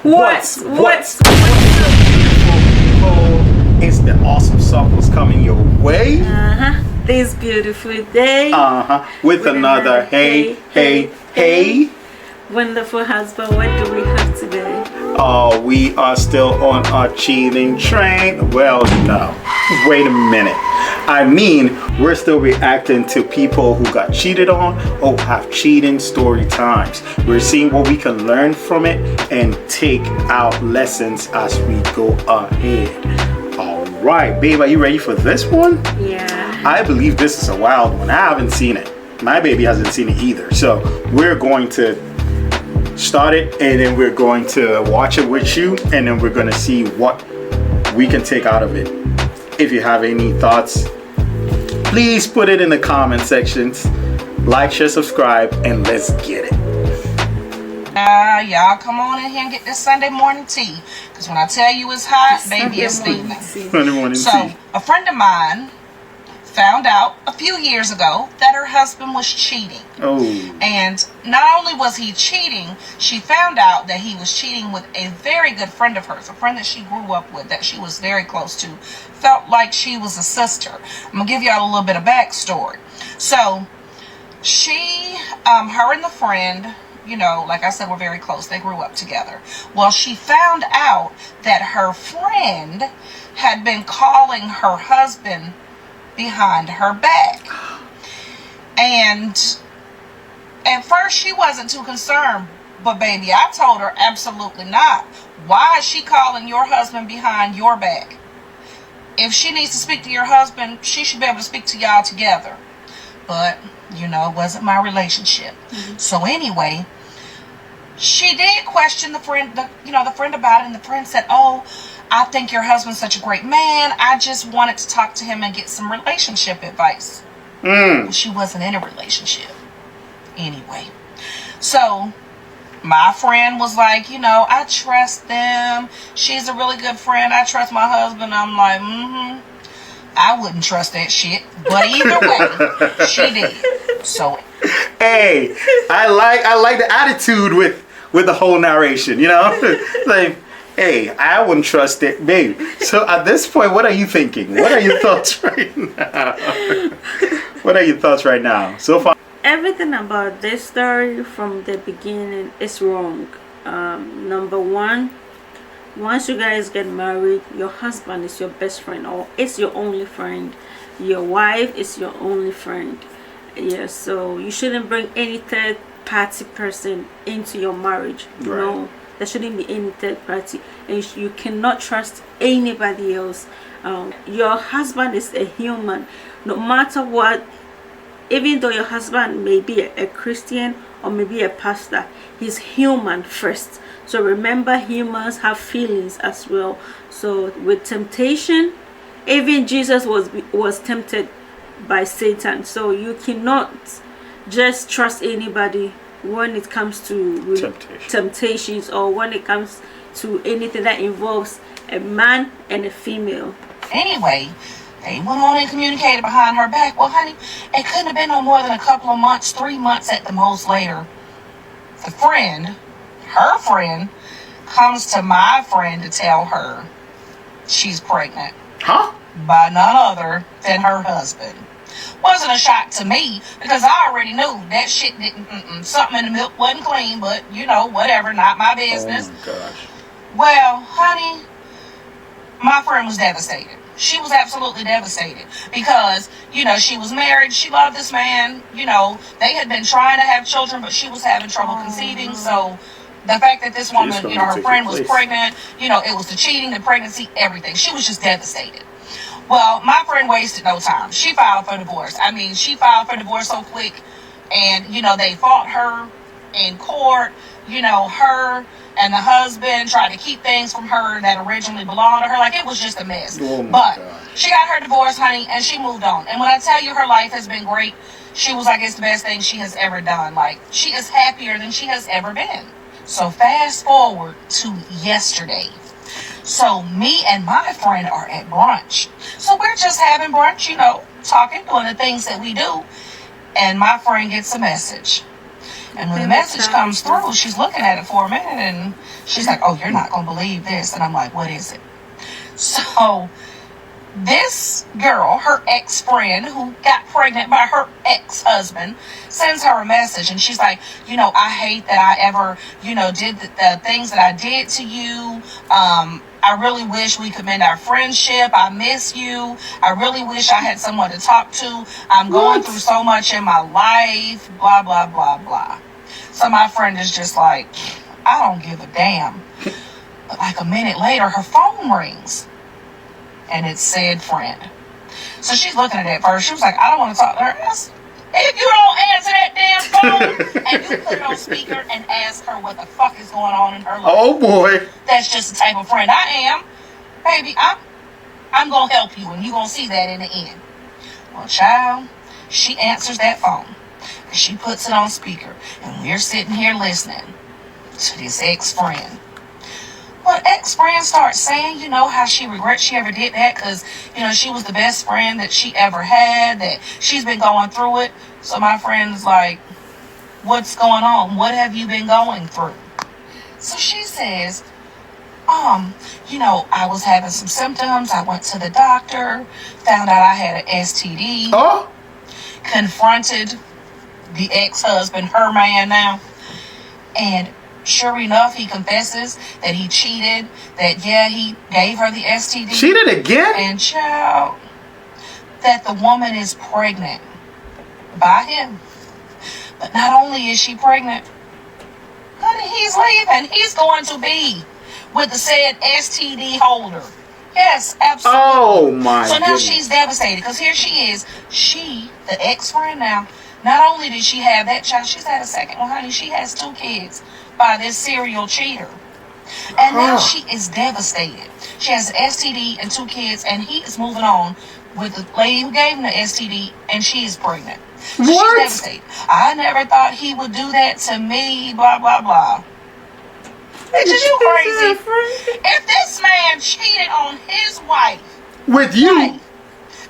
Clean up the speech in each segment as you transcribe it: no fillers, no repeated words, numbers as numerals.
What's It's the Awesome Sarpongs coming your way. This beautiful day. With another hey. Wonderful husband, what do we have today? We are still on our cheating train. Well, no. Wait a minute. I mean, we're still reacting to people who got cheated on or have cheating story times. We're seeing what we can learn from it and take out lessons as we go ahead. All right, babe, are you ready for this one? Yeah. I believe this is a wild one. I haven't seen it. My baby hasn't seen it either. So we're going to start it and then we're going to watch it with you and then we're going to see what we can take out of it. If you have any thoughts, please put it in the comment sections. Like, share, subscribe, and let's get it. Y'all come on in here and get this Sunday morning tea. Because when I tell you it's hot, baby, it's steaming. Sunday morning So, tea. a friend of mine found out a few years ago that her husband was cheating. Oh. And not only was he cheating, she found out that he was cheating with a very good friend of hers, a friend that she grew up with, that she was very close to, felt like she was a sister. I'm going to give y'all a little bit of backstory. So, her and the friend, you know, like I said, were very close. They grew up together. Well, she found out that her friend had been calling her husband behind her back. And at first she wasn't too concerned, but baby, I told her absolutely not. Why is she calling your husband behind your back? If she needs to speak to your husband, she should be able to speak to y'all together. But, you know, it wasn't my relationship. So anyway, she did question the friend about it, and the friend said, "Oh, I think your husband's such a great man. I just wanted to talk to him and get some relationship advice." She wasn't in a relationship anyway. So my friend was like, "I trust them. She's a really good friend. I trust my husband." I'm like, I wouldn't trust that shit. But either way, she did. So Hey, I like the attitude with the whole narration, like, hey, I wouldn't trust it, babe. So at this point, what are you thinking? What are your thoughts right now? What are your thoughts right now so far? Everything about this story from the beginning is wrong. Number one, once you guys get married, your husband is your best friend or it's your only friend. Your wife is your only friend. Yeah, so you shouldn't bring any third party person into your marriage. Right. No, there shouldn't be any third party, and you cannot trust anybody else. Your husband is a human. No matter what, even though your husband may be a Christian or maybe a pastor, he's human first. So remember, humans have feelings as well. So with temptation, even Jesus was tempted by Satan. So you cannot just trust anybody when it comes to temptations or when it comes to anything that involves a man and a female. anyway, they went on and communicated behind her back. Well, honey, it couldn't have been no more than a couple of months, 3 months at the most later. The friend, her friend, comes to my friend to tell her she's pregnant. Huh? By none other than her husband. Wasn't a shock to me because I already knew that shit didn't, something in the milk wasn't clean, but whatever, not my business. Oh my gosh. Well, honey, my friend was devastated. She was absolutely devastated because, she was married. She loved this man. They had been trying to have children, but she was having trouble conceiving. So the fact that this woman, her friend was pregnant, it was the cheating, the pregnancy, everything. She was just devastated. Well, my friend wasted no time. She filed for divorce. I mean, she filed for divorce so quick. And, they fought her in court. Her and the husband tried to keep things from her that originally belonged to her. Like, it was just a mess. Oh my but God. She got her divorce, honey, and she moved on. And when I tell you her life has been great, she was like, it's the best thing she has ever done. Like, she is happier than she has ever been. So fast forward to yesterday. So me and my friend are at brunch. So we're just having brunch, talking, doing the things that we do. And my friend gets a message. And when the message comes through, she's looking at it for a minute and she's like, oh, you're not going to believe this. And I'm like, what is it? So this girl, her ex-friend who got pregnant by her ex-husband, sends her a message and she's like, you know, I hate that I ever, you know, did the things that I did to you. I really wish we could mend our friendship. I miss you. I really wish I had someone to talk to. I'm going through so much in my life, blah, blah, blah, blah. So my friend is just like, I don't give a damn. But like a minute later, her phone rings. And it said friend. So she's looking at it first. She was like, I don't want to talk to her. If you don't answer that damn phone and you put it on speaker and ask her what the fuck is going on in her life. Oh boy. That's just the type of friend I am. Baby, I'm going to help you and you're going to see that in the end. Well, child, she answers that phone. And she puts it on speaker. And we're sitting here listening to this ex-friend. Well, ex-friend starts saying, you know, how she regrets she ever did that because, you know, she was the best friend that she ever had, that she's been going through it. So my friend's like, what's going on? What have you been going through? So she says, you know, I was having some symptoms. I went to the doctor, found out I had an STD, confronted the ex-husband, her man now, and sure enough, he confesses that he cheated, that, yeah, he gave her the STD. Cheated again? And, child, that the woman is pregnant by him. But not only is she pregnant, honey, he's leaving. He's going to be with the said STD holder. Yes, absolutely. Oh, my So now goodness. she's devastated because here she is. She, the ex-friend now, not only did she have that child, she's had a second one, honey. She has 2 kids by this serial cheater. And now she is devastated. She has an STD and 2 kids, and he is moving on with the lady who gave him the STD, and she is pregnant. So she's devastated. I never thought he would do that to me, blah, blah, blah. Bitch, is you crazy? If this man cheated on his wife with you,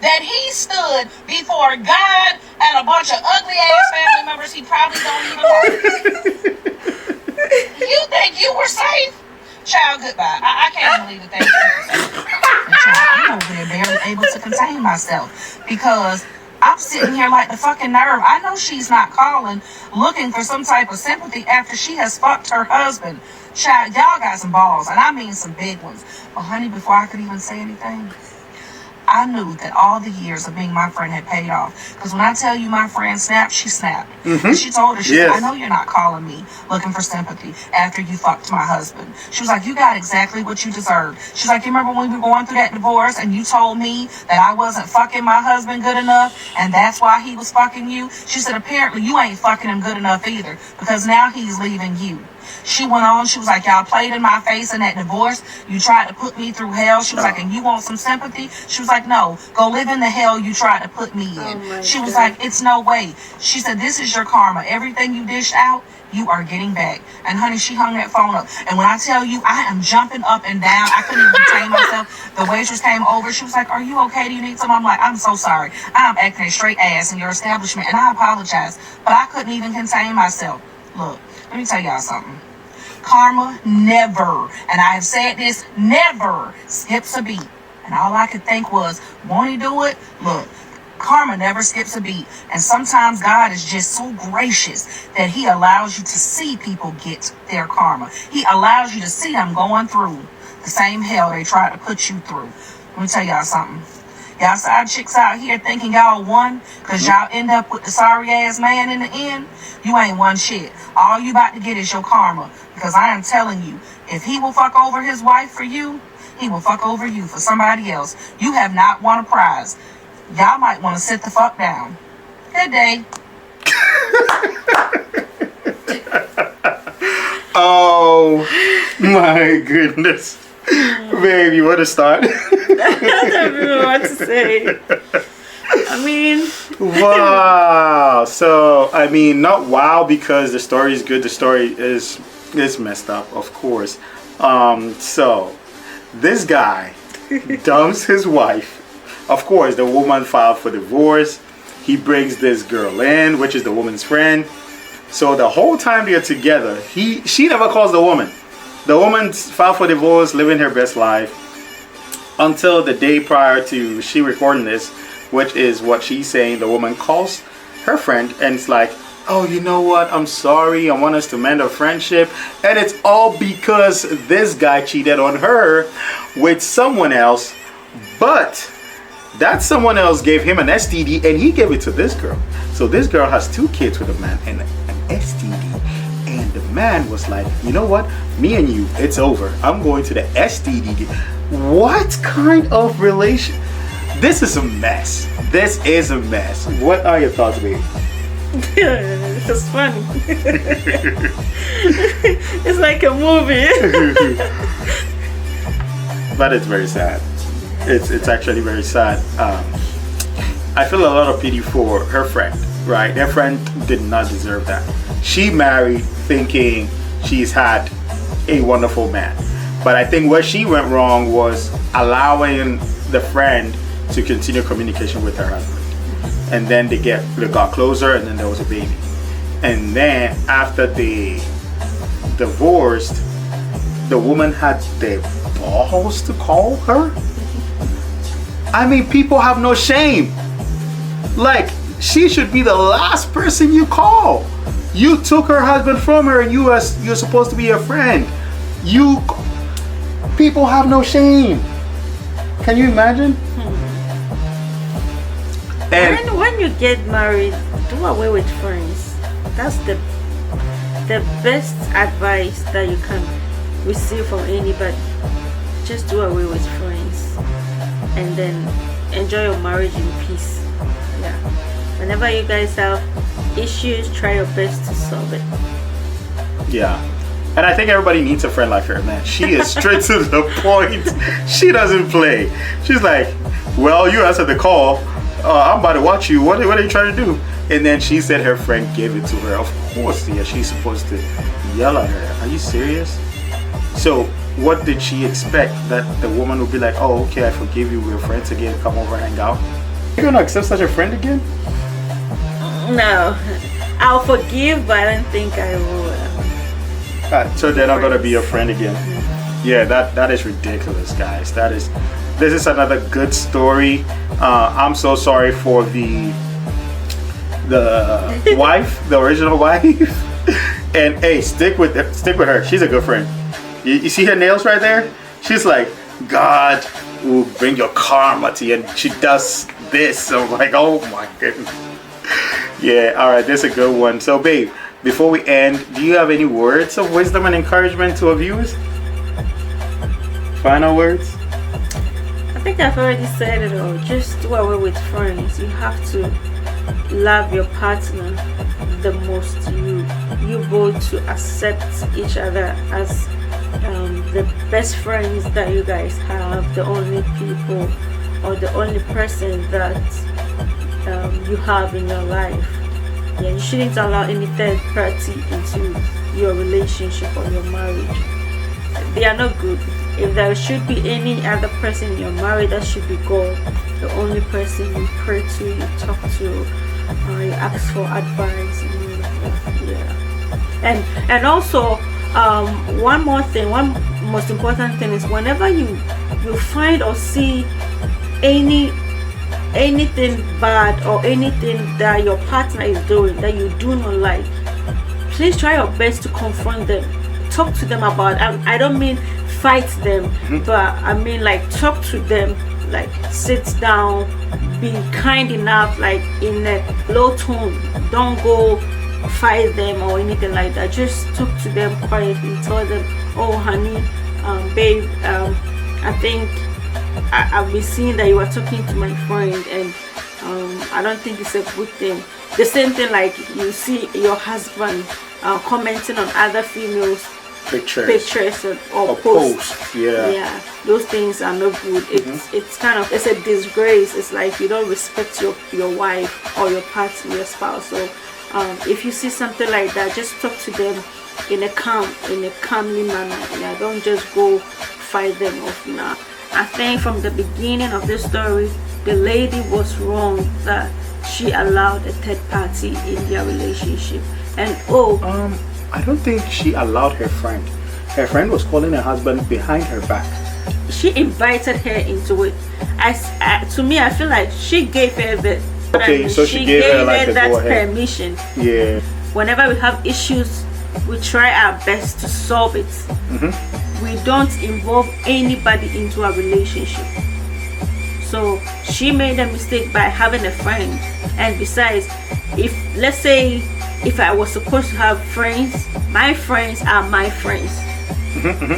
that he stood before God and a bunch of ugly-ass family members he probably don't even like. You think you were safe? Child, goodbye. I can't believe that they were safe. Child, I'm over there barely able to contain myself because I'm sitting here like the fucking nerve. I know she's not calling looking for some type of sympathy after she has fucked her husband. Child, y'all got some balls, and I mean some big ones. But honey, before I could even say anything, I knew that all the years of being my friend had paid off. Because when I tell you my friend snapped, she snapped. And she told her, she said, I know you're not calling me looking for sympathy after you fucked my husband. She was like, you got exactly what you deserved. She's like, you remember when we were going through that divorce and you told me that I wasn't fucking my husband good enough and that's why he was fucking you? She said, apparently you ain't fucking him good enough either because now he's leaving you. She went on, she was like, y'all played in my face in that divorce. You tried to put me through hell. She was like, and you want some sympathy? She was like, no, go live in the hell you tried to put me in. She was like, it's no way. She said, this is your karma. Everything you dished out, you are getting back. And honey, she hung that phone up. And when I tell you, I am jumping up and down. I couldn't even contain myself. The waitress came over. She was like, are you okay? Do you need something? I'm like, I'm so sorry. I'm acting a straight ass in your establishment. And I apologize. But I couldn't even contain myself. Look, let me tell y'all something. Karma never, and I have said this, never skips a beat. And all I could think was, won't he do it? Look, karma never skips a beat. And sometimes God is just so gracious that he allows you to see people get their karma. He allows you to see them going through the same hell they tried to put you through. Let me tell y'all something. Y'all side chicks out here thinking y'all won because y'all end up with the sorry ass man in the end. You ain't won shit. All you about to get is your karma. Because I am telling you, if he will fuck over his wife for you, he will fuck over you for somebody else. You have not won a prize. Y'all might want to sit the fuck down. Good day. Oh my goodness. Baby, what a start. I don't even know what to say. I mean, wow. So, I mean, not wow because the story is good. The story is messed up, of course. So, this guy dumps his wife. Of course, the woman filed for divorce. He brings this girl in, which is the woman's friend. So the whole time they're together, she never calls the woman. The woman filed for divorce, living her best life until the day prior to she recording this, which is what she's saying. The woman calls her friend and it's like, oh, you know what? I'm sorry. I want us to mend our friendship. And it's all because this guy cheated on her with someone else. But that someone else gave him an STD and he gave it to this girl. So this girl has 2 kids with a man and an STD. And the man was like, you know what? Me and you, it's over. I'm going to the STD. What kind of relation? This is a mess. This is a mess. What are your thoughts, babe? It's funny. It's like a movie. But it's very sad. It's actually very sad. I feel a lot of pity for her friend, right? Their friend did not deserve that. She married thinking she's had a wonderful man. But I think where she went wrong was allowing the friend to continue communication with her husband. And then they got closer and then there was a baby. And then after they divorced, the woman had the balls to call her. I mean, people have no shame. Like, she should be the last person you call. You took her husband from her and you're supposed to be her friend. People have no shame. Can you imagine? And when you get married, do away with friends. That's the best advice that you can receive from anybody. Just do away with friends and then enjoy your marriage in peace. Yeah. Whenever you guys have issues, try your best to solve it. Yeah. And I think everybody needs a friend like her, man. She is straight to the point. She doesn't play. She's like, well, you answered the call. I'm about to watch you. What are you trying to do? And then she said her friend gave it to her. Of course, yeah, she's supposed to yell at her. Are you serious? So what did she expect? That the woman would be like, oh, okay, I forgive you. We're friends again. Come over, hang out. You're going to accept such a friend again? No. I'll forgive, but I don't think I will. So they're not going to be your friend again? Yeah, that is ridiculous, guys. This is another good story. I'm so sorry for the wife, the original wife. And hey, stick with her. She's a good friend. You see her nails right there? She's like, God will bring your karma to you, and she does this. So I'm like, oh my goodness. Yeah, all right, this is a good one. So babe, before we end, do you have any words of wisdom and encouragement to our viewers? Final words? I think I've already said it all. Just do away with friends. You have to love your partner the most. You both to accept each other as the best friends that you guys have, the only people or the only person that you have in your life. Yeah, you shouldn't allow any third party into your relationship or your marriage. They are not good. If there should be any other person in your marriage, that should be God, the only person you pray to, you talk to, you ask for advice. Yeah. And also one more thing, one most important thing is whenever you find or see anything bad or anything that your partner is doing that you do not like, please try your best to confront them. Talk to them about it. I don't mean fight them, but I mean like talk to them, like sit down, be kind enough, like in a low tone. Don't go fight them or anything like that. Just talk to them quietly. Tell them, oh honey, babe, I think I've been seeing that you are talking to my friend, and I don't think it's a good thing. The same thing like you see your husband commenting on other females pictures or posts. Yeah, those things are not good. It's kind of, it's a disgrace. It's like you don't respect your wife or your partner, your spouse. So if you see something like that, just talk to them in a calmly manner. Yeah, don't just go fight them off now. I think from the beginning of the story, the lady was wrong that she allowed a third party in their relationship. And I don't think she allowed her friend. Her friend was calling her husband behind her back. she invited her into it. To me, I feel like she gave her the So she gave her like the that go ahead. permission. Yeah. Whenever we have issues, we try our best to solve it. We don't involve anybody into a relationship. So she made a mistake by having a friend. And besides, let's say if I was supposed to have friends, my friends are my friends.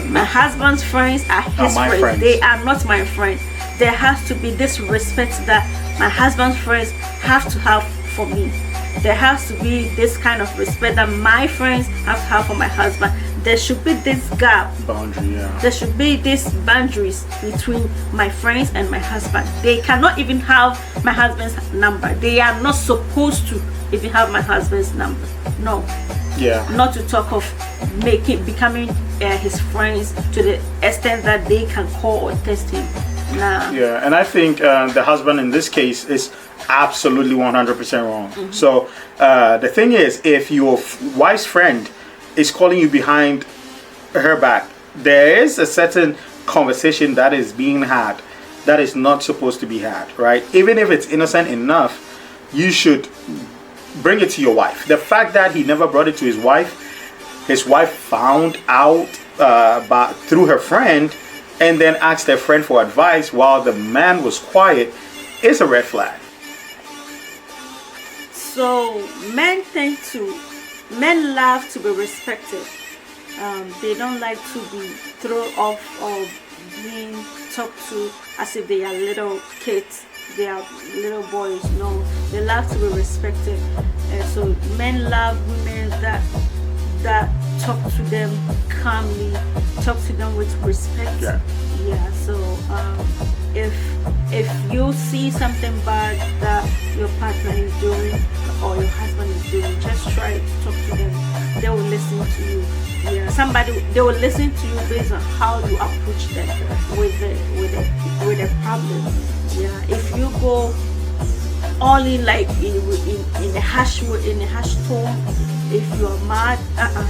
My husband's friends are his friends. They are not my friends. There has to be this respect that my husband's friends have to have for me. There has to be this kind of respect that my friends have to have for my husband. There should be this gap. Boundary, yeah. There should be these boundaries between my friends and my husband. They cannot even have my husband's number. They are not supposed to even have my husband's number. No. Yeah. Not to talk of becoming his friends to the extent that they can call or text him. Nah. Yeah, and I think the husband in this case is absolutely 100% wrong. So the thing is, if your wife's friend is calling you behind her back, there is a certain conversation that is being had that is not supposed to be had, right? Even if it's innocent enough, you should bring it to your wife. The fact that he never brought it to his wife found out through her friend and then asked her friend for advice while the man was quiet is a red flag. So men love to be respected. They don't like to be thrown off or being talked to as if they are little kids, they are little boys. No, they love to be respected. So men love women that talk to them calmly, talk to them with respect. Yeah. So if you see something bad that your partner is doing or your husband is doing, just try to talk to them. They will listen to you. Yeah, they will listen to you based on how you approach them with a problem. Yeah, if you go all in like in a harsh tone, if you are mad,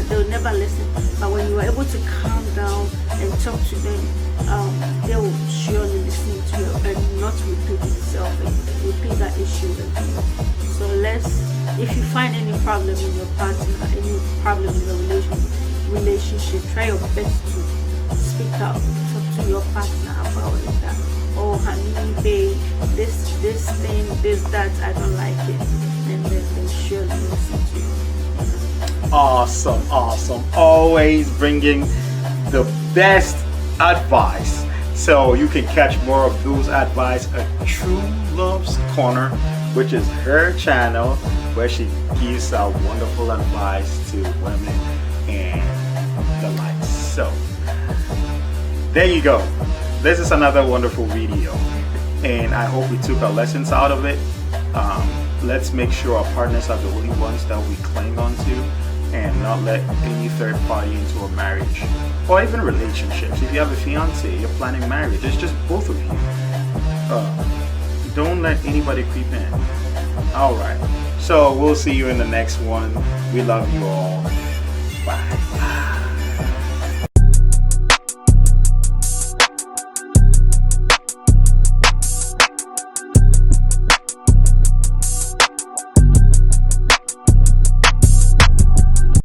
they'll never listen. But when you are able to calm down and talk to them, they will surely listen to you and not repeat itself and repeat that issue again. So if you find any problem in your partner, any problem in the relationship, try your best to speak out, talk to your partner about it. That, oh honey, babe, this thing, that, I don't like it, and then they surely listen to you. Awesome. Always bringing the best advice. So you can catch more of those advice at True Love's Corner, which is her channel where she gives out wonderful advice to women and the likes. So there you go. This is another wonderful video, and I hope we took our lessons out of it. Let's make sure our partners are the only ones that we cling on to, and not let any third party into a marriage or even relationships. If you have a fiance, you're planning marriage, it's just both of you. Don't let anybody creep in. Alright, so we'll see you in the next one. We love you all.